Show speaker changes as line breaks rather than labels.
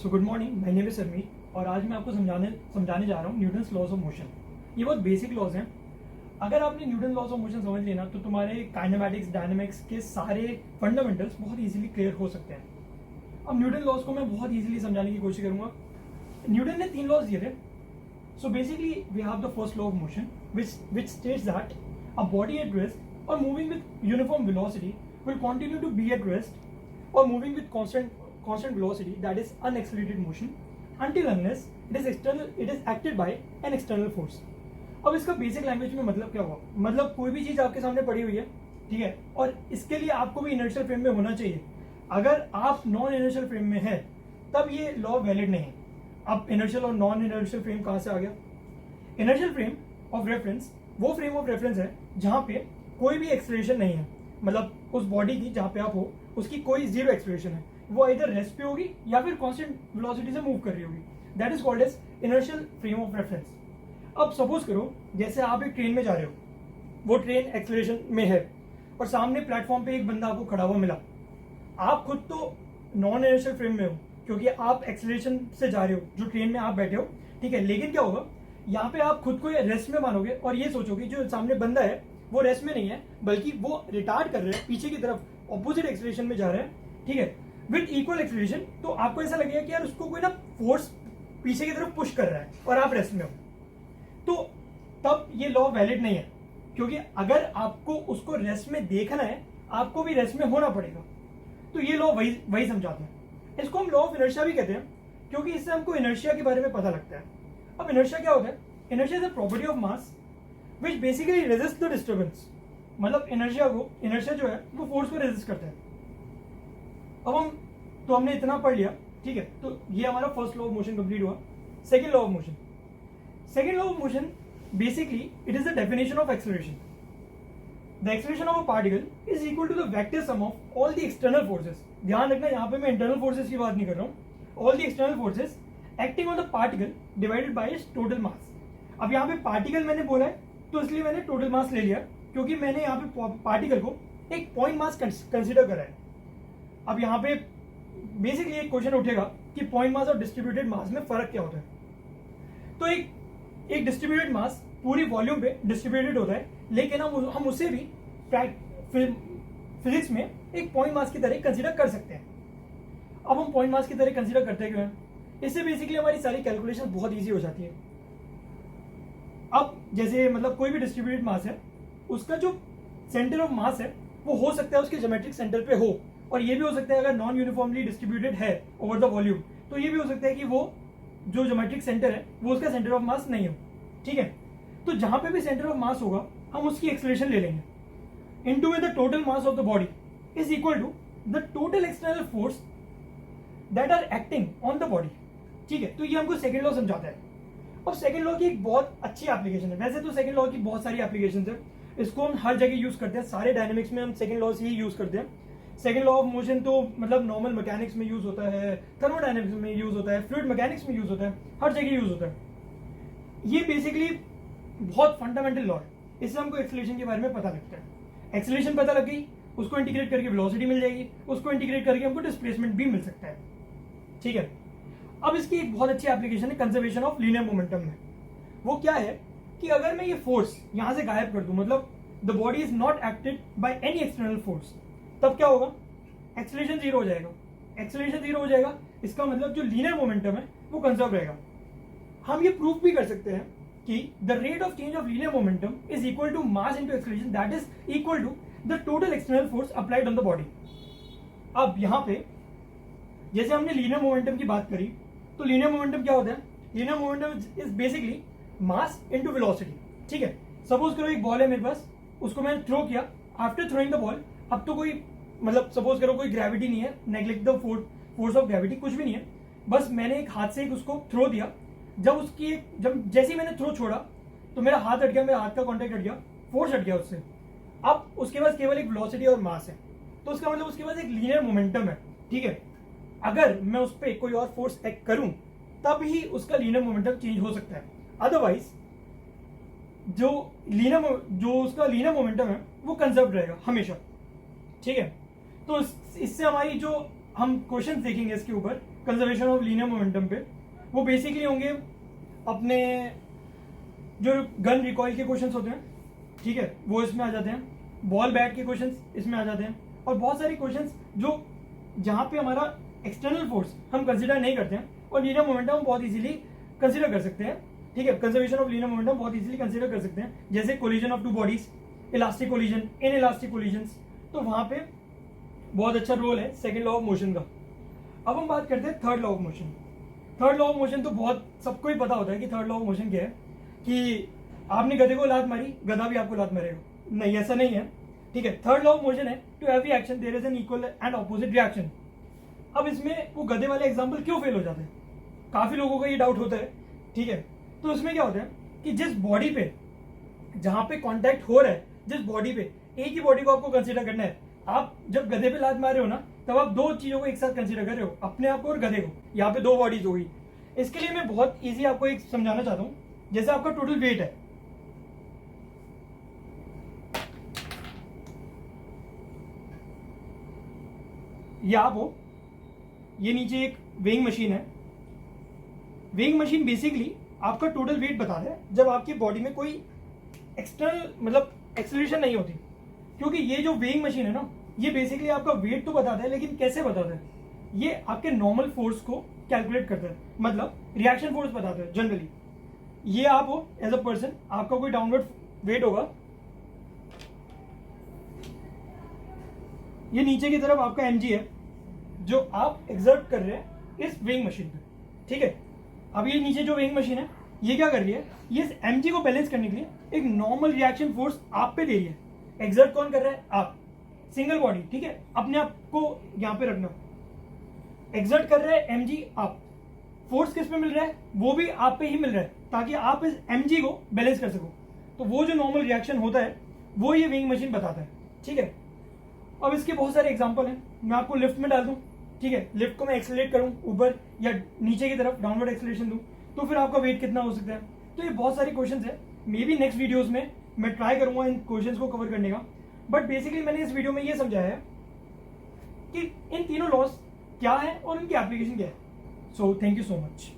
So good morning, my name is Sarmeet और आज मैं आपको समझाने जा रहा हूँ न्यूटन्स लॉज ऑफ मोशन। ये बहुत बेसिक लॉज हैं। अगर आपने न्यूटन लॉज ऑफ मोशन समझ लिया ना तो तुम्हारे काइनेमैटिक्स डायनामिक्स के सारे फंडामेंटल्स बहुत इजीली क्लियर हो सकते हैं। अब न्यूटन लॉज को मैं बहुत इजीली समझाने की कोशिश करूंगा। न्यूटन ने 3 लॉज दिए थे। So basically we have the first law of motion which states that a body at rest or moving with uniform velocity will continue to be at rest or moving with constant velocity, that is unaccelerated motion, until unless it is acted by an external force. अब इसका basic language में मतलब क्या हुआ? मतलब कोई भी चीज आपके सामने पड़ी हुई है, ठीक है, और इसके लिए आपको भी इनर्शियल फ्रेम में होना चाहिए। अगर आप नॉन इनर्शियल फ्रेम में है तब ये लॉ वैलिड नहीं है। अब इनर्शियल और नॉन इनर्शियल फ्रेम कहां से आ गया? इनर्शियल फ्रेम ऑफ रेफरेंस वो फ्रेम ऑफ रेफरेंस है जहां पे कोई भी एक्सलेरेशन नहीं है, मतलब उस बॉडी की जहां पे आप हो उसकी कोई जीरो एक्सलेरेशन है, वो इधर रेस्ट पे होगी या फिर कांस्टेंट वेलोसिटी से मूव कर रही होगी। That is called as inertial frame of reference. अब सपोज करो जैसे आप एक ट्रेन में जा रहे हो, वो ट्रेन एक्सलेरेशन में है और सामने प्लेटफॉर्म पे एक बंदा आपको खड़ा हुआ मिला। आप खुद तो नॉन इनर्शियल फ्रेम में हो क्योंकि आप एक्सलेरेशन से जा रहे हो, जो ट्रेन में आप बैठे हो, ठीक है, लेकिन क्या होगा, यहाँ पे आप खुद को रेस्ट में मानोगे और ये सोचोगे जो सामने बंदा है वो रेस्ट में नहीं है बल्कि वो रिटार्ड कर रहे हैं, पीछे की तरफ ऑपोजिट एक्सलेरेशन में जा रहे हैं, ठीक है, विद इक्वल एक्सलेरेशन। तो आपको ऐसा लगेगा कि यार उसको कोई ना फोर्स पीछे की तरफ पुश कर रहा है और आप रेस्ट में हो, तो तब ये लॉ वैलिड नहीं है, क्योंकि अगर आपको उसको रेस्ट में देखना है आपको भी रेस्ट में होना पड़ेगा। तो ये लॉ वही समझाते हैं। इसको हम लॉ ऑफ इनर्शिया भी कहते हैं क्योंकि इससे हमको इनर्शिया के बारे में पता लगता है। अब इनर्शिया क्या होता है? Inertia is a property of mass which basically resist the disturbance. मतलब इनर्शिया जो है वो फोर्स को रेजिस्ट करता है। अब हमने इतना पढ़ लिया, ठीक है, तो ये हमारा first law of motion complete हुआ। Second law of motion basically it is the definition of acceleration. The acceleration of a particle is equal to the vector sum of all the external forces. ध्यान रखना, यहाँ पे मैं internal forces की बात नहीं कर रहा हूँ। All the external forces acting on the particle divided by it's total mass. अब यहाँ पे पार्टिकल मैंने बोला है तो इसलिए मैंने टोटल मास ले लिया क्योंकि मैंने यहाँ पे पार्टिकल को एक पॉइंट मास कंसिडर करा है। अब यहाँ पे बेसिकली एक क्वेश्चन उठेगा कि पॉइंट मास और डिस्ट्रीब्यूटेड मास में फर्क क्या होता है। तो एक डिस्ट्रीब्यूटेड मास पूरी वॉल्यूम पे डिस्ट्रीब्यूटेड होता है, लेकिन हम उसे भी फिजिक्स में एक पॉइंट मास की तरह कंसिडर कर सकते हैं। अब हम पॉइंट मास की तरह कंसिडर करते हैं क्यों? इससे बेसिकली हमारी सारी कैलकुलेशन बहुत इजी हो जाती है। अब जैसे मतलब कोई भी डिस्ट्रीब्यूटेड मास है, उसका जो सेंटर ऑफ मास है वो हो सकता है उसके ज्योमेट्रिक सेंटर पे हो, और ये भी हो सकता है अगर नॉन यूनिफॉर्मली डिस्ट्रीब्यूटेड है ओवर द वॉल्यूम तो ये भी हो सकता है कि वो जो ज्योमेट्रिक सेंटर है वो उसका सेंटर ऑफ मास नहीं हो, ठीक है। तो जहां पे भी सेंटर ऑफ मास होगा हम उसकी एक्सेलरेशन ले लेंगे इनटू में the total mass of the body is equal to the total external force that are acting on the body, ठीक है। तो ये हमको सेकंड लॉ समझाता है। अब सेकंड लॉ की एक बहुत अच्छी एप्लीकेशन है। वैसे तो सेकंड लॉ की बहुत सारी एप्लीकेशंस है, इसको हम हर जगह यूज करते हैं, सारे डायनेमिक्स में हम सेकंड लॉ से ही यूज करते हैं। सेकंड लॉ ऑफ मोशन तो मतलब नॉर्मल मैकेनिक्स में यूज होता है, थर्मोडायनेमिक्स में यूज होता है, फ्लूइड मैकेनिक्स में यूज होता है, हर जगह यूज होता है। ये बेसिकली बहुत फंडामेंटल लॉ है, इससे हमको एक्सेलरेशन के बारे में पता लगता है। एक्सेलरेशन पता लग गई, उसको इंटीग्रेट करके वेलोसिटी मिल जाएगी, उसको इंटीग्रेट करके हमको डिस्प्लेसमेंट भी मिल सकता है, ठीक है। अब इसकी एक बहुत अच्छी एप्लीकेशन है कंजर्वेशन ऑफ लीनियर मोमेंटम में। वो क्या है कि अगर मैं ये फोर्स यहां से गायब कर दूं, मतलब the body is not acted by any external force, तब क्या होगा? एक्सेलरेशन जीरो हो जाएगा। एक्सेलरेशन जीरो हो जाएगा, इसका मतलब जो लीनियर मोमेंटम है वो कंजर्व रहेगा। हम ये प्रूफ भी कर सकते हैं कि the rate of change of linear momentum is equal to mass into acceleration, that is equal to the total external force applied on the body. अब यहां पे जैसे हमने लीनियर मोमेंटम की बात करी, तो लीनियर मोमेंटम क्या होता है? Linear momentum is basically mass into velocity, ठीक है। सपोज करो एक बॉल है मेरे पास, उसको मैंने थ्रो किया। आफ्टर थ्रोइंग द बॉल, अब तो कोई मतलब सपोज करो कोई ग्रेविटी नहीं है, neglect the force of gravity, कुछ भी नहीं है, बस मैंने एक हाथ से उसको थ्रो दिया। जब जैसे ही मैंने थ्रो छोड़ा तो मेरा हाथ हट गया, मेरा हाथ का कॉन्टेक्ट हट गया, फोर्स हट गया उससे। अब उसके पास केवल एक वेलोसिटी और मास है, तो उसका मतलब उसके पास एक लीनियर मोमेंटम है, ठीक है। अगर मैं उस पर कोई और फोर्स एक्ट करूं तब ही उसका लीनियर मोमेंटम चेंज हो सकता है, अदरवाइज जो उसका लीनियर मोमेंटम है वो कंजर्व रहेगा हमेशा, ठीक है। तो इससे हमारी जो हम क्वेश्चन देखेंगे इसके ऊपर कंजर्वेशन ऑफ लीनियर मोमेंटम पे, वो बेसिकली होंगे अपने जो गन रिकॉइल के क्वेश्चंस होते हैं, ठीक है, वो इसमें आ जाते हैं, बॉल बैट के क्वेश्चंस इसमें आ जाते हैं, और बहुत सारे क्वेश्चंस जो जहाँ पे हमारा एक्सटर्नल फोर्स हम कंसिडर नहीं करते हैं और लीनियर मोमेंटम हम बहुत इजीली कंसिडर कर सकते हैं, ठीक है, कंजर्वेशन ऑफ लीनियर मोमेंटम बहुत इजीली कंसिडर कर सकते हैं, जैसे collision of two bodies, elastic collision, in elastic collisions, तो वहाँ पे बहुत अच्छा रोल है सेकेंड लॉ ऑफ मोशन का। अब हम बात करते हैं third law of motion. Third law of motion तो बहुत सबको ही पता होता है कि थर्ड लॉ ऑफ मोशन क्या है, कि आपने गधे को लात मारी, गधा भी आपको लात मारेगा, नहीं ऐसा नहीं है, ठीक है। थर्ड लॉ ऑफ मोशन है to every action there is an equal and opposite reaction. अब इसमें वो गधे वाले एग्जांपल क्यों फेल हो जाते हैं, काफी लोगों को ये डाउट होता है, ठीक है। तो इसमें क्या होता है कि जिस बॉडी पे जहां पे कांटेक्ट हो रहा है, जिस बॉडी पे, एक ही बॉडी को आपको कंसीडर करना है। आप जब गधे पे लात मार रहे हो ना, तब आप दो चीजों को एक साथ कंसीडर कर रहे हो, अपने आप को और गधे को, यहाँ पे दो बॉडीज होगी। इसके लिए मैं बहुत इजी आपको एक समझाना चाहता हूँ, जैसे आपका टोटल वेट है, ये आप हो, ये नीचे एक वेइंग मशीन है। वेइंग मशीन बेसिकली आपका टोटल वेट बताता है जब आपकी बॉडी में कोई एक्सटर्नल मतलब एक्सेलरेशन नहीं होती, क्योंकि ये जो वेइंग मशीन है ना, ये बेसिकली आपका वेट तो बताता है, लेकिन कैसे बताता है, ये आपके नॉर्मल फोर्स को कैलकुलेट करता है, मतलब रिएक्शन फोर्स बताता है जनरली। ये आप हो एज अ पर्सन, आपका कोई डाउनवर्ड वेट होगा, ये नीचे की तरफ आपका mg है जो आप एक्सर्ट कर रहे हैं इस वेइंग मशीन पे, ठीक है। अब ये नीचे जो वेइंग मशीन है, ये क्या कर रही है, ये इस mg को बैलेंस करने के लिए एक नॉर्मल रिएक्शन फोर्स आप पे दे रही है। एक्सर्ट कौन कर रहा है, आप, सिंगल बॉडी, ठीक है, अपने आप को यहां पे रखना। एक्सर्ट कर रहे हैं mg आप, फोर्स किस पे मिल रहा है, वो भी आप पे ही मिल रहा है, ताकि आप इस mg को बैलेंस कर सको। तो वो जो नॉर्मल रिएक्शन होता है वो ये वेइंग मशीन बताता है, ठीक है। अब इसके बहुत सारे एग्जांपल हैं, मैं आपको लिफ्ट में डाल दूं, ठीक है, लिफ्ट को मैं एक्सेलरेट करूं ऊपर या नीचे की तरफ, डाउनवर्ड एक्सेलरेशन दूं, तो फिर आपका वेट कितना हो सकता है। तो ये बहुत सारे क्वेश्चंस है, मे बी नेक्स्ट वीडियोस में मैं ट्राई करूंगा इन क्वेश्चंस को कवर करने का, बट बेसिकली मैंने इस वीडियो में ये समझाया है कि इन तीनों लॉस क्या है और इनकी एप्लीकेशन क्या है। So thank you so much.